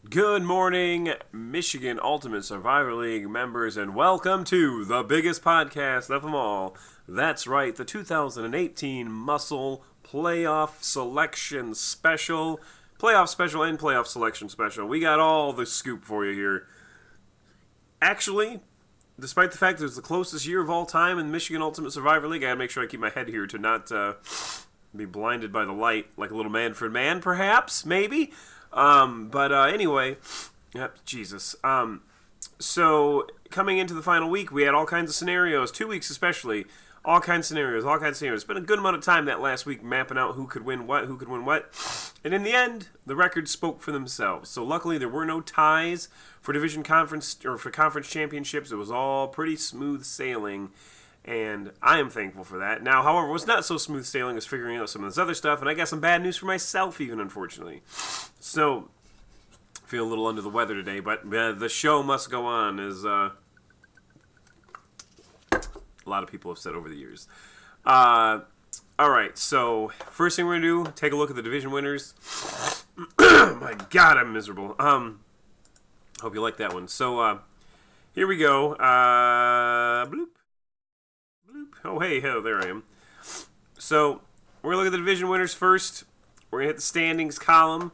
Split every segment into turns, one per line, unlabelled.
Good morning, Michigan Ultimate Survivor League members, and welcome to the biggest podcast of them all. That's right, the 2018 MUSL Playoff Selection Special. Playoff Special and Playoff Selection Special. We got all the scoop for you here. Actually, despite the fact that it's the closest year of all time in Michigan Ultimate Survivor League, I gotta make sure I keep my head here to not be blinded by the light like a little Manfred Man, perhaps, maybe. Anyway, yep, Jesus. So coming into the final week, we had all kinds of scenarios, 2 weeks especially, all kinds of scenarios. It's been a good amount of time that last week mapping out who could win what, and in the end, the records spoke for themselves. So luckily, there were no ties for division conference or for conference championships. It was all pretty smooth sailing. And I am thankful for that. Now, however, what's not so smooth sailing is figuring out some of this other stuff, and I got some bad news for myself even, unfortunately. So, I feel a little under the weather today, but the show must go on, as a lot of people have said over the years. Alright, so, first thing we're going to do, take a look at the division winners. My God, I'm miserable. Hope you like that one. So, here we go. Bloop. Oh, hey, there I am. So, we're going to look at the division winners first. We're going to hit the standings column.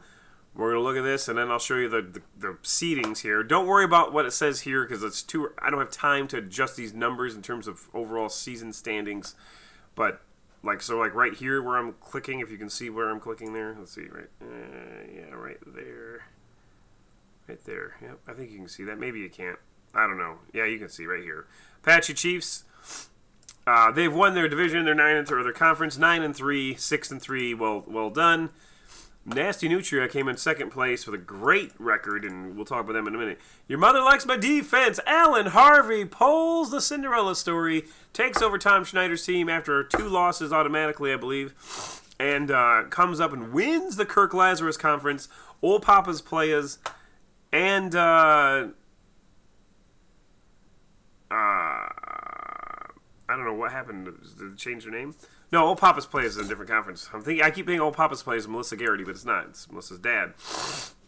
We're going to look at this, and then I'll show you the seedings here. Don't worry about what it says here, because I don't have time to adjust these numbers in terms of overall season standings. But, like right here where I'm clicking, if you can see where I'm clicking there. Let's see, right there. Right there. Yep, I think you can see that. Maybe you can't. I don't know. Yeah, you can see right here. Apache Chiefs. They've won their division. They're 9-3, or their conference 9-3, 6-3. Well done. Nasty Nutria came in second place with a great record, and we'll talk about them in a minute. Your Mother Likes My Defense. Alan Harvey pulls the Cinderella story, takes over Tom Schneider's team after 2 losses automatically, I believe, and comes up and wins the Kirk Lazarus Conference. Old Papa's Playas, and I don't know what happened. Did it change their name? No, Old Papa's Play is in a different conference. I keep thinking Old Papa's Play is Melissa Garrity, but it's not. It's Melissa's dad.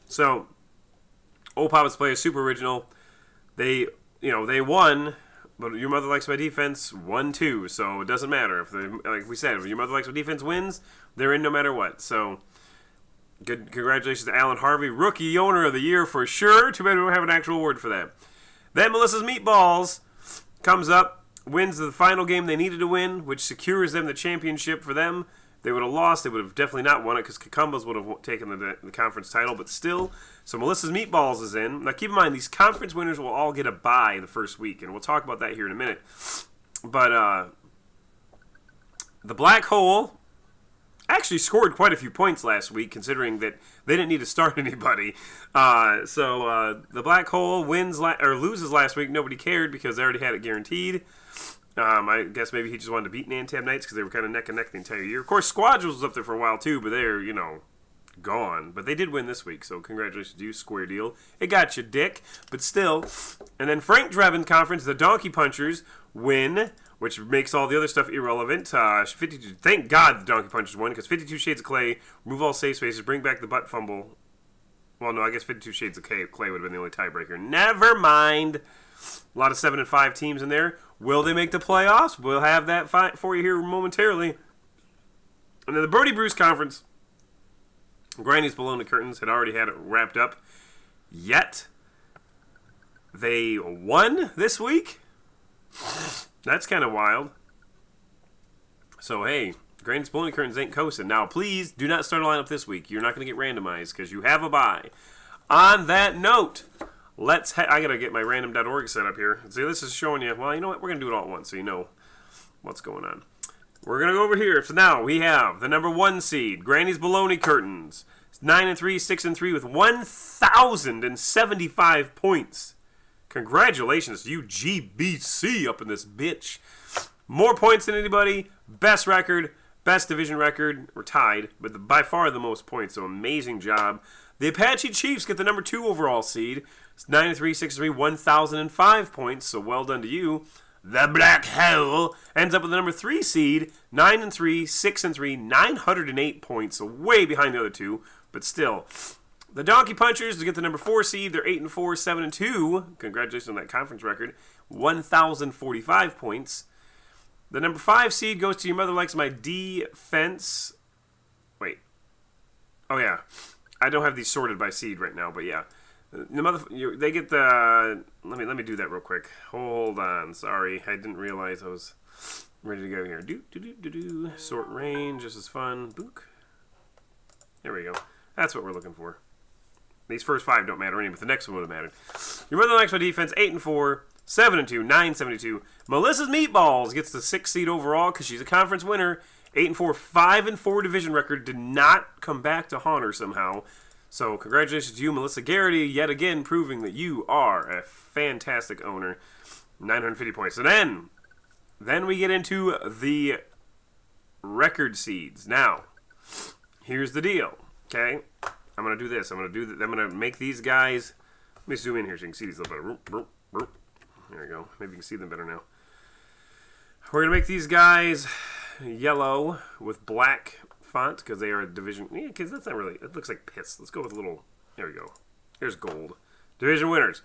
So, Old Papa's Play is super original. They won, but Your Mother Likes My Defense won too. So it doesn't matter like we said, if Your Mother Likes My Defense wins, they're in no matter what. So, good, congratulations to Alan Harvey, Rookie Owner of the Year for sure. Too bad we don't have an actual award for that. Then Melissa's Meatballs comes up. Wins the final game they needed to win, which secures them the championship for them. They would have lost. They would have definitely not won it because Kakumbas would have taken the conference title, but still. So Melissa's Meatballs is in. Now keep in mind, these conference winners will all get a bye the first week, and we'll talk about that here in a minute. But the Black Hole actually scored quite a few points last week, considering that they didn't need to start anybody. So the Black Hole loses last week. Nobody cared because they already had it guaranteed. I guess maybe he just wanted to beat Nantab Knights because they were kind of neck and neck the entire year. Of course, Squadrons was up there for a while too, but they're, gone. But they did win this week, so congratulations to you, Square Deal. It got you, dick, but still. And then Frank Drebin Conference, the Donkey Punchers win, which makes all the other stuff irrelevant. 52. Thank God the Donkey Punchers won, because 52 Shades of Clay, remove all safe spaces, bring back the butt fumble. Well, no, I guess 52 Shades of Clay would have been the only tiebreaker. Never mind. A lot of 7-5 teams in there. Will they make the playoffs? We'll have that fight for you here momentarily. And then the Brody Bruce Conference. Granny's Baloney Curtains had already had it wrapped up. Yet, they won this week? That's kind of wild. So, hey, Granny's Baloney Curtains ain't coasting. Now, please do not start a lineup this week. You're not going to get randomized because you have a bye. On that note, I got to get my random.org set up here. See, this is showing you, well, you know what? We're going to do it all at once so you know what's going on. We're going to go over here. So now we have the number 1 seed, Granny's Baloney Curtains. 9-3, 6-3 with 1,075 points. Congratulations to you, GBC, up in this bitch. More points than anybody. Best record. Best division record. We're tied, but by far the most points, so amazing job. The Apache Chiefs get the number 2 overall seed. It's 9-3, 6-3, 1,005 points, so well done to you. The Black Hole ends up with the number 3 seed, 9-3, 6-3, 908 points, so way behind the other two, but still. The Donkey Punchers to get the number 4 seed. They're 8-4, 7-2. Congratulations on that conference record. 1,045 points. The number 5 seed goes to Your Mother Likes My Defense. Wait. Oh, yeah. I don't have these sorted by seed right now, but yeah. They get the... Let me do that real quick. Hold on. Sorry. I didn't realize I was ready to go here. Sort range. This is fun. Book. There we go. That's what we're looking for. These first 5 don't matter anyway, but the next one would have mattered. Your Mother Likes My Defense, 8-4, 7-2, 972. Melissa's Meatballs gets the 6th seed overall because she's a conference winner. 8-4, 5-4 division record. Did not come back to haunt her somehow. So congratulations to you, Melissa Garrity, yet again proving that you are a fantastic owner. 950 points. So then we get into the record seeds. Now, here's the deal. Okay, I'm gonna do this. I'm gonna make these guys. Let me zoom in here so you can see these a little better. There we go. Maybe you can see them better now. We're gonna make these guys yellow with black font because they are a division. Yeah, because that's not really. It looks like piss. Let's go with a little. There we go. Here's gold. Division winners.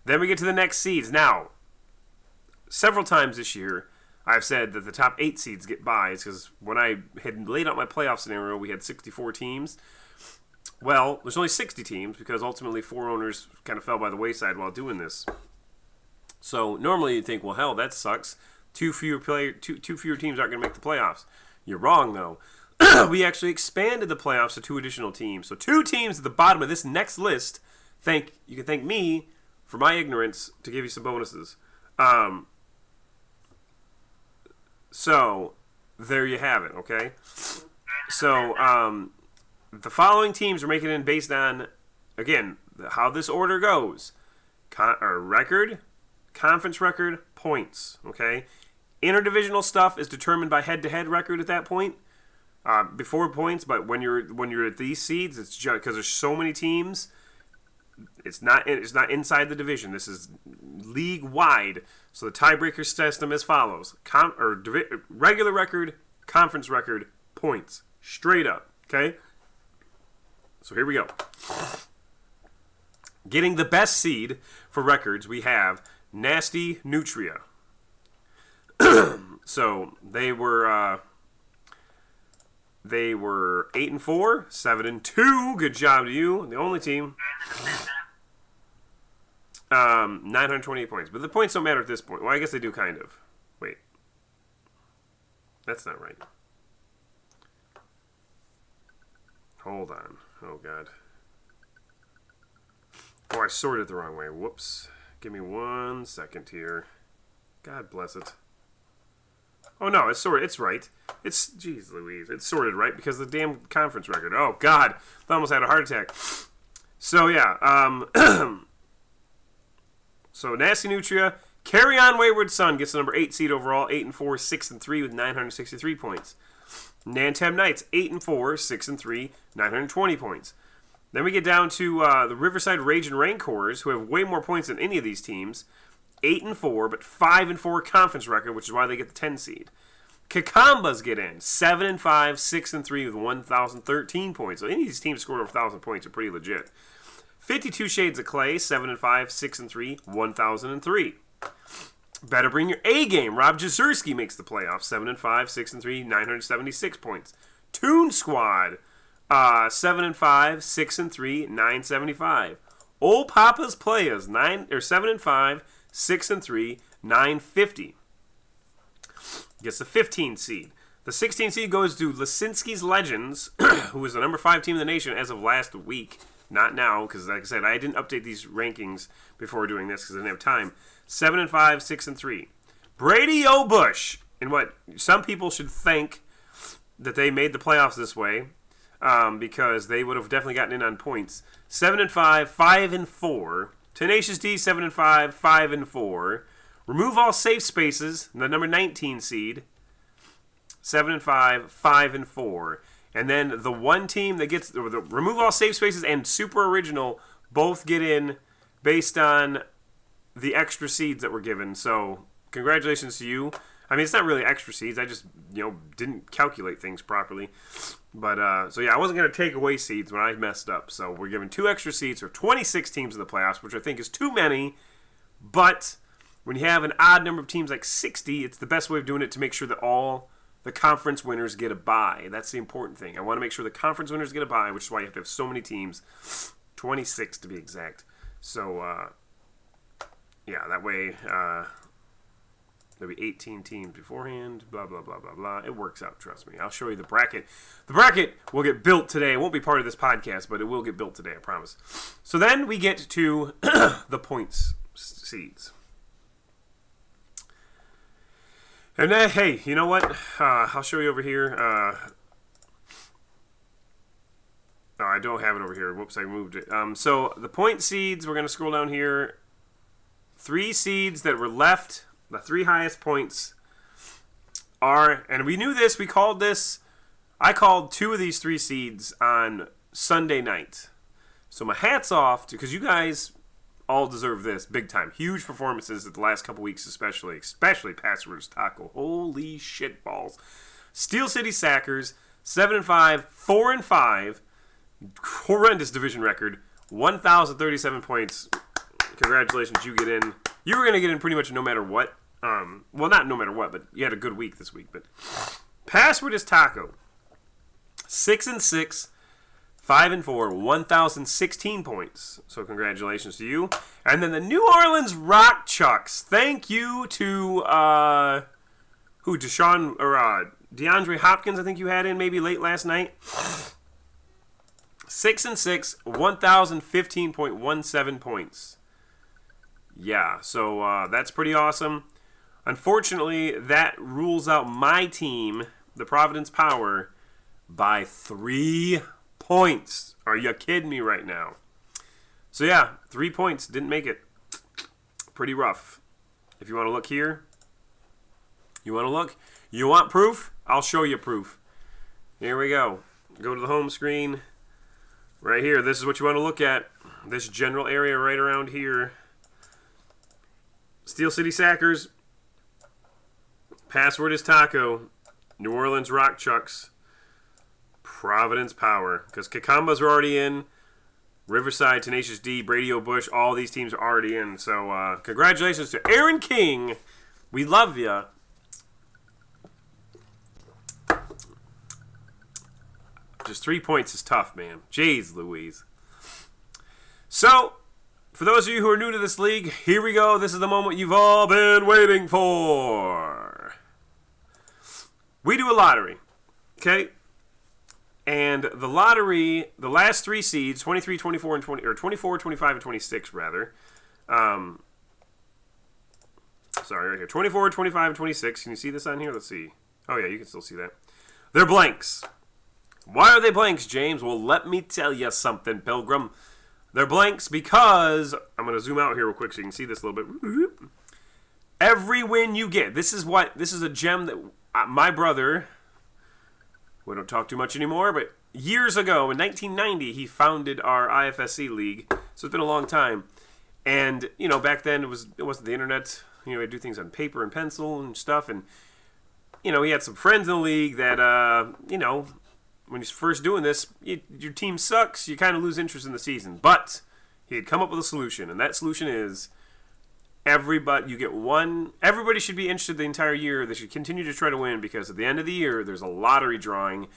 Then we get to the next seeds. Now, several times this year, I've said that the top 8 seeds get buys because when I had laid out my playoff scenario, we had 64 teams. Well, there's only 60 teams because ultimately 4 owners kind of fell by the wayside while doing this. So normally you'd think, well, hell, that sucks. Two fewer teams aren't going to make the playoffs. You're wrong, though. We actually expanded the playoffs to 2 additional teams. So 2 teams at the bottom of this next list. You can thank me for my ignorance to give you some bonuses. So there you have it. Okay. So the following teams are making it in based on, again, how this order goes. Record, conference record, points. Okay. Interdivisional stuff is determined by head-to-head record at that point. Before points, but when you're at these seeds, it's just because there's so many teams. It's not inside the division. This is league wide. So the tiebreaker system as follows: regular record, conference record, points, straight up. Okay. So here we go. Getting the best seed for records, we have Nasty Nutria. So they were 8-4, 7-2. Good job to you. The only team. 928 points. But the points don't matter at this point. Well, I guess they do kind of. Wait. That's not right. Hold on. Oh, God. Oh, I sorted it the wrong way. Whoops. Give me 1 second here. God bless it. Oh, no, it's sorted. It's right. Jeez Louise. It's sorted right because of the damn conference record. Oh, God. I almost had a heart attack. So, yeah. So, Nasty Nutria. Carry On Wayward Son gets the number 8 seed overall. 8-4, 6-3 with 963 points. Nantab Knights, 8-4, 6-3, 920 points. Then we get down to the Riverside Rage and Rancors, who have way more points than any of these teams. 8-4, but 5-4 conference record, which is why they get the 10 seed. Kakambas get in, 7-5, 6-3 with 1,013 points. So any of these teams scored over 1,000 points are pretty legit. 52 Shades of Clay, 7-5, 6-3, 1,003. Better Bring Your A Game. Rob Jazurski makes the playoffs. 7-5, 6-3, 976 points. Toon Squad, 7-5, 6-3, 975. Old Papa's Playas, 7-5, 6-3, 950. Gets the 15 seed. The 16 seed goes to Lisinski's Legends, who is the number 5 team in the nation as of last week. Not now, because like I said, I didn't update these rankings before doing this because I didn't have time. 7-5, 6-3. Brady O'Bush, in what some people should thank that they made the playoffs this way, because they would have definitely gotten in on points. 7-5, 5-4. Tenacious D, 7-5, 5-4. Remove All Safe Spaces, the number 19 seed. 7-5, 5-4. And then the one team that gets the Remove All Safe Spaces and Super Original both get in based on the extra seeds that were given. So congratulations to you. I mean, it's not really extra seeds. I just didn't calculate things properly. But, so yeah, I wasn't going to take away seeds when I messed up. So we're giving 2 extra seats or 26 teams in the playoffs, which I think is too many. But when you have an odd number of teams like 60, it's the best way of doing it to make sure that all the conference winners get a bye. That's the important thing. I want to make sure the conference winners get a bye, which is why you have to have so many teams. 26 to be exact. So, yeah, that way there'll be 18 teams beforehand, blah, blah, blah, blah, blah. It works out, trust me. I'll show you the bracket. The bracket will get built today. It won't be part of this podcast, but it will get built today, I promise. So then we get to the points seeds. And then, hey, you know what? I'll show you over here. No, I don't have it over here. Whoops, I moved it. So the point seeds, we're going to scroll down here. 3 seeds that were left, the 3 highest points are, and we knew this, we called this, I called 2 of these 3 seeds on Sunday night. So my hat's off, because you guys all deserve this big time. Huge performances at the last couple weeks, especially Passwords Taco. Holy shit balls. Steel City Sackers, 7-5, 4-5, horrendous division record, 1,037 points. Congratulations, you get in. You were going to get in pretty much no matter what. Well, not no matter what, but you had a good week this week. But Password is Taco, 6-6, 5-4, 1,016 points. So congratulations to you. And then the New Orleans Rock Chucks. Thank you to DeAndre Hopkins. I think you had in maybe late last night. 6-6, 1,015.17 points. Yeah, so that's pretty awesome. Unfortunately, that rules out my team, the Providence Power, by 3 points. Are you kidding me right now? So yeah, 3 points. Didn't make it. Pretty rough. If you want to look here, you want proof? I'll show you proof. Here we go. Go to the home screen. Right here, this is what you want to look at. This general area right around here. Steel City Sackers. Password is Taco. New Orleans Rock Chucks. Providence Power. Because Kakamba's are already in. Riverside, Tenacious D, Brady Bush, all these teams are already in. So congratulations to Aaron King. We love you. Just 3 points is tough, man. Jeez Louise. So, for those of you who are new to this league, here we go. This is the moment you've all been waiting for. We do a lottery, okay? And the lottery, the last 3 seeds, 23, 24, and 20, or 24, 25, and 26, rather. Sorry, right here. 24, 25, and 26. Can you see this on here? Let's see. Oh, yeah, you can still see that. They're blanks. Why are they blanks, James? Well, let me tell you something, Pilgrim. They're blanks because, I'm going to zoom out here real quick so you can see this a little bit. Every win you get, this is a gem that my brother, we don't talk too much anymore, but years ago, in 1990, he founded our IFSC league, so it's been a long time. And, you know, back then it wasn't the internet. You know, we'd do things on paper and pencil and stuff, and, you know, he had some friends in the league that, you know, when he's first doing this, your team sucks, you kind of lose interest in the season. But he had come up with a solution, and that solution is everybody should be interested the entire year. They should continue to try to win because at the end of the year, there's a lottery drawing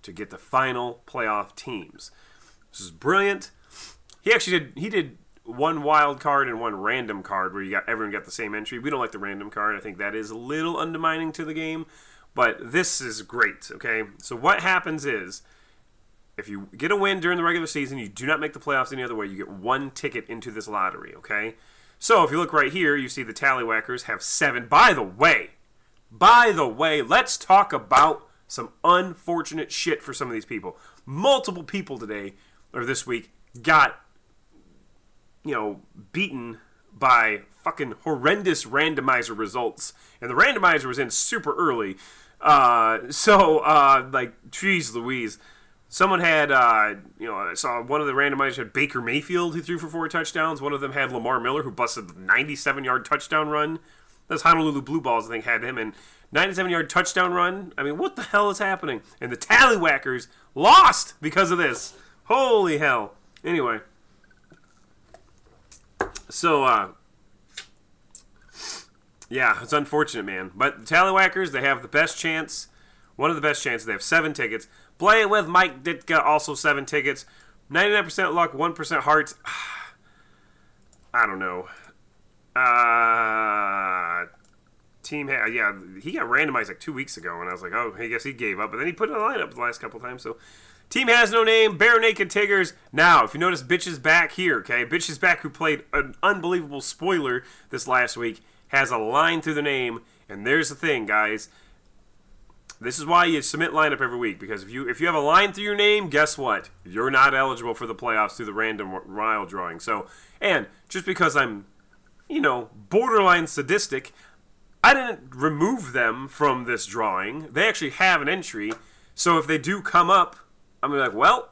to get the final playoff teams. This is brilliant. He did one wild card and one random card where everyone got the same entry. We don't like the random card. I think that is a little undermining to the game. But this is great, okay? So what happens is, if you get a win during the regular season, you do not make the playoffs any other way, you get 1 ticket into this lottery, okay? So if you look right here, you see the Tallywhackers have 7. By the way, let's talk about some unfortunate shit for some of these people. Multiple people today, or this week, got, you know, beaten by fucking horrendous randomizer results. And the randomizer was in super early. Like, geez Louise. Someone had, I saw one of the randomizers had Baker Mayfield, who threw for 4 touchdowns. One of them had Lamar Miller, who busted the 97-yard touchdown run. Those Honolulu Blue Balls, I think, had him. And 97-yard touchdown run. I mean, what the hell is happening? And the Tallywhackers lost because of this. Holy hell. Anyway. So, yeah, it's unfortunate, man. But the Tallywhackers, they have the best chance. One of the best chances. They have 7 tickets. Play it with Mike Ditka, also 7 tickets. 99% luck, 1% hearts. I don't know. Team, yeah, he got randomized like 2 weeks ago, and I was like, oh, I guess he gave up. But then he put it in the lineup the last couple times. So, team has no name. Bare Naked Tigers. Now, if you notice, Bitch is back here. Okay, Bitch is back, who played an unbelievable spoiler this last week, has a line through the name. And there's the thing, guys. This is why you submit lineup every week, because if you have a line through your name, guess what? You're not eligible for the playoffs through the random Ryle drawing. So, and just because I'm, borderline sadistic, I didn't remove them from this drawing. They actually have an entry. So if they do come up, I'm gonna be like, well,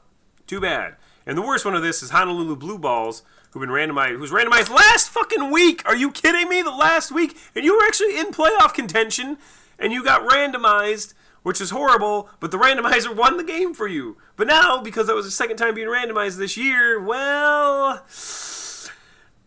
too bad. And the worst one of this is Honolulu Blue Balls, who's randomized last fucking week. Are you kidding me? The last week, and you were actually in playoff contention. And you got randomized, which is horrible, but the randomizer won the game for you. But now, because that was the second time being randomized this year, well,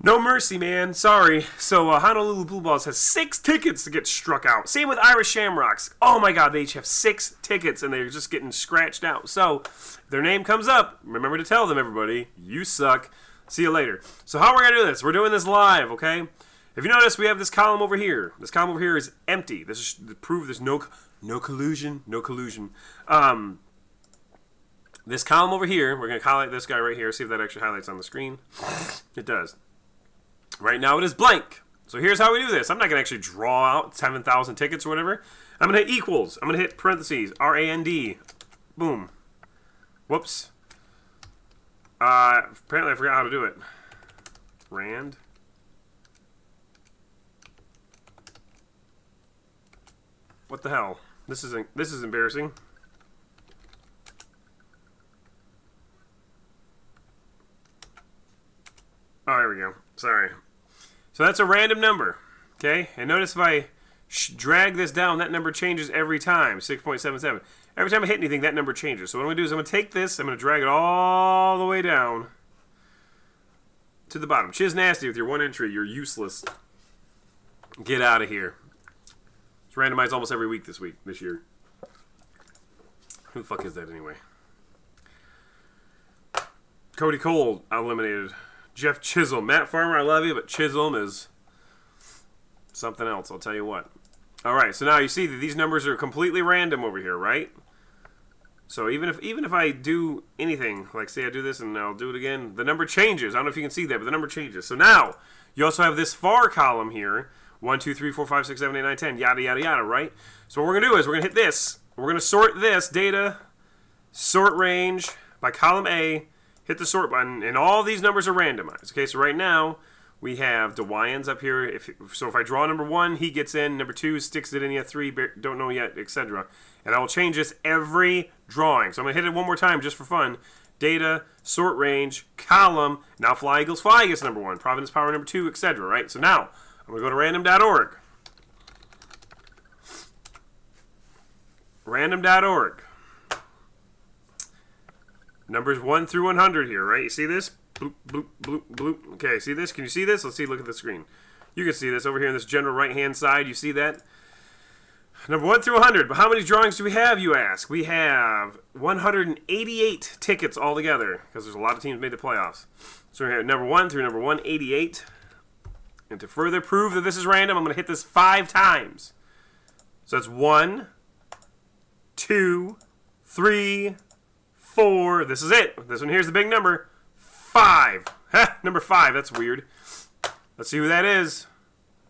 no mercy, man. Sorry. So Honolulu Blue Balls has 6 tickets to get struck out. Same with Irish Shamrocks. Oh my God, they each have 6 tickets, and they're just getting scratched out. So if their name comes up, remember to tell them, everybody, you suck. See you later. So how we're going to do this? We're doing this live, okay? If you notice, we have this column over here. This column over here is empty. This is to prove there's no collusion. No collusion. This column over here, we're going to highlight this guy right here. See if that actually highlights on the screen. It does. Right now it is blank. So here's how we do this. I'm not going to actually draw out 7,000 tickets or whatever. I'm going to hit equals. I'm going to hit parentheses. RAND. Boom. Whoops. Apparently I forgot how to do it. Rand. What the hell? This is embarrassing. Oh, there we go. Sorry. So that's a random number. Okay? And notice if I drag this down, that number changes every time. 6.77. Every time I hit anything, that number changes. So what I'm going to do is I'm going to take this, I'm going to drag it all the way down to the bottom. Chiz Nasty with your 1 entry. You're useless. Get out of here. Randomized almost every week this year. Who the fuck is that anyway? Cody Cole eliminated. Jeff Chisholm. Matt Farmer, I love you, but Chisholm is something else, I'll tell you what. Alright, so now you see that these numbers are completely random over here, right? So even if I do anything, like say I do this and I'll do it again, the number changes. I don't know if you can see that, but the number changes. So now, you also have this far column here. 1, 2, 3, 4, 5, 6, 7, 8, 9, 10, yada, yada, yada, right? So what we're going to do is we're going to hit this. We're going to sort this data, sort range by column A, hit the sort button, and all these numbers are randomized. Okay, so right now we have DeWyans up here. If I draw number 1, he gets in. Number 2 sticks it in yet. 3, don't know yet, etc. And I will change this every drawing. So I'm going to hit it one more time just for fun. Data, sort range, column. Now Fly Eagles Fly gets number 1. Providence Power number 2, etc. Right? So now I'm going to go to random.org. Random.org. Numbers 1 through 100 here, right? You see this? Bloop, bloop, bloop, bloop. Okay, see this? Can you see this? Let's see. Look at the screen. You can see this over here in this general right-hand side. You see that? Number 1 through 100. But how many drawings do we have, you ask? We have 188 tickets altogether, because there's a lot of teams made the playoffs. So we have number 1 through number 188. And to further prove that this is random, I'm going to hit this 5 times. So that's 1, 2, 3, 4. This is it. This one here's the big number. 5. Number 5. That's weird. Let's see who that is.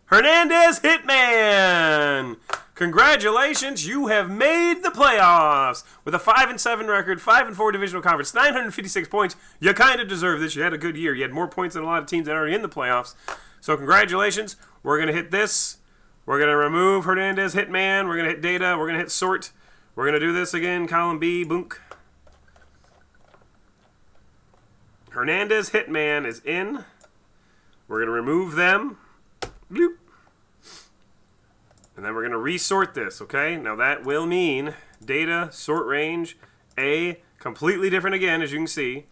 Hernandez Hitman. Congratulations, you have made the playoffs with a 5-7 record, 5-4 divisional conference, 956 points. You kind of deserve this. You had a good year. You had more points than a lot of teams that are already in the playoffs. So congratulations. We're going to hit this. We're going to remove Hernandez Hitman. We're going to hit data. We're going to hit sort. We're going to do this again. Column B. Boonk. Hernandez Hitman is in. We're going to remove them. Bloop. And then we're going to resort this, okay? Now that will mean data, sort range, A, completely different again, as you can see.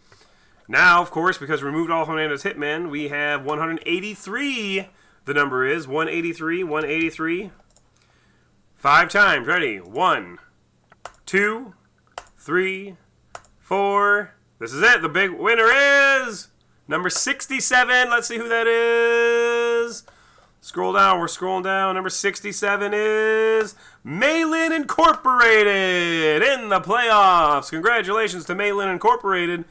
Now, of course, because we removed all Hernandez Hitmen, we have 183. The number is 183, 183. 5 times. Ready? 1, 2, 3, 4. This is it. The big winner is number 67. Let's see who that is. Scroll down. We're scrolling down. Number 67 is Malin Incorporated in the playoffs. Congratulations to Malin Incorporated.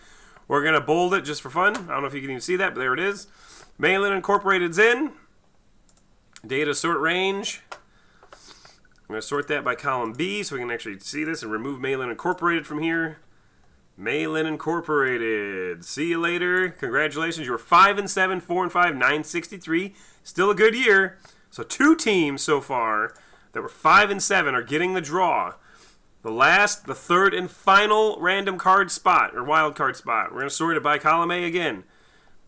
We're going to bold it just for fun. I don't know if you can even see that, but there it is. Malin Incorporated's in. Data sort range. I'm going to sort that by column B so we can actually see this and remove Malin Incorporated from here. Malin Incorporated. See you later. Congratulations. You were 5-7, 4-5, 963. Still a good year. So 2 teams so far that were 5-7 are getting the draw. The third and final random card spot, or wild card spot. We're going to sort it by column A again.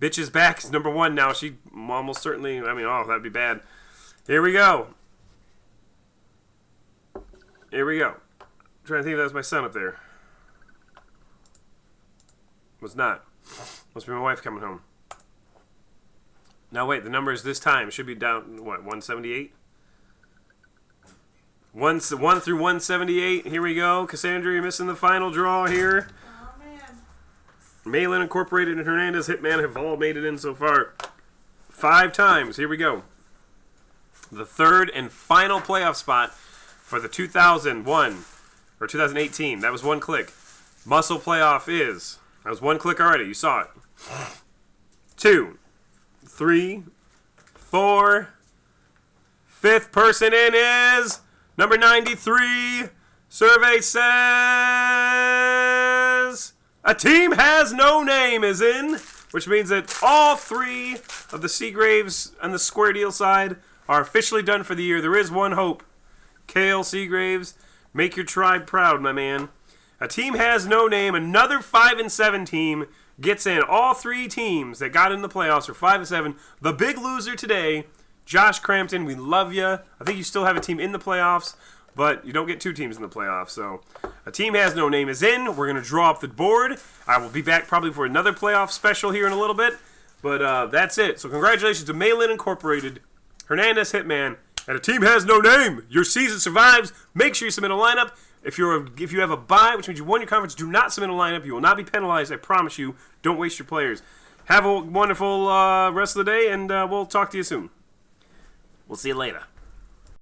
Bitch is back. Is number 1 now. She almost certainly, that'd be bad. Here we go. Here we go. I'm trying to think if that was my son up there. Was not. Must be my wife coming home. Now wait, the numbers this time should be down, what, 178? 1 through 178. Here we go. Cassandra, you're missing the final draw here.
Oh, man.
Malin Incorporated and Hernandez Hitman have all made it in so far 5 times. Here we go. The third and final playoff spot for the 2001 or 2018. That was 1 click. MUSL playoff is. That was 1 click already. You saw it. 2, 3, 4. 5th person in is number 93. Survey says a team has no name is in, which means that all 3 of the Seagraves on the Square Deal side are officially done for the year. There is one hope. Kale Seagraves, make your tribe proud, my man. A team has no name. Another 5-7 team gets in. All 3 teams that got in the playoffs are 5-7. The big loser today, Josh Crampton, we love you. I think you still have a team in the playoffs, but you don't get 2 teams in the playoffs. So a team has no name is in. We're going to draw up the board. I will be back probably for another playoff special here in a little bit. But that's it. So congratulations to Malin Incorporated, Hernandez Hitman, and a team has no name. Your season survives. Make sure you submit a lineup. If you have a bye, which means you won your conference, do not submit a lineup. You will not be penalized. I promise you. Don't waste your players. Have a wonderful rest of the day, and we'll talk to you soon. We'll see you later.